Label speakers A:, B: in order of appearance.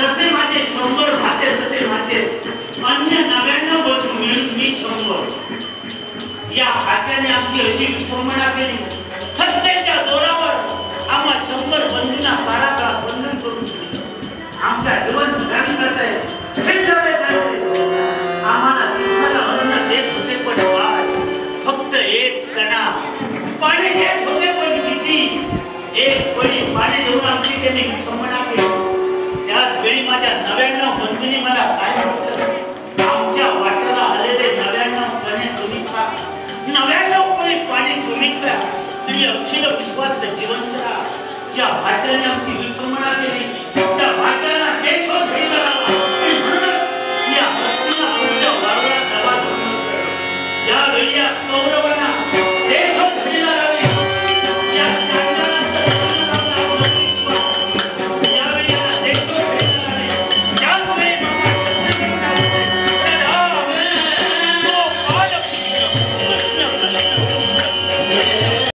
A: जसे माझे 100 भाते तसे माझे अन्य 99 बंधू मिळून मी 100. या भात्याने आमची अशी विठंबना केली. सत्तेच्या जोरावर आम्हा 100 बंधूंना कारागृहात बंधन करून ठेवलं. आमच्या जीवन ठिकाणी करताय आम्हाला दिवसाला अन्न देत होते पण फक्त एक चणा. पाणी घेत होते पण किती? एक पळी पाणी देऊन आमची त्यांनी विठंबना केली. त्याच वेळी माझ्या 99 बंधूंनी मला काय म्हटलं? आमच्या वाट्याला आलेले 99 चणे तुम्ही खा, 99 पळी पाणी तुम्ही प्या आणि अखिल विश्वाचं जिवंत राहा. ज्या भात्याने आमची विठंबना केली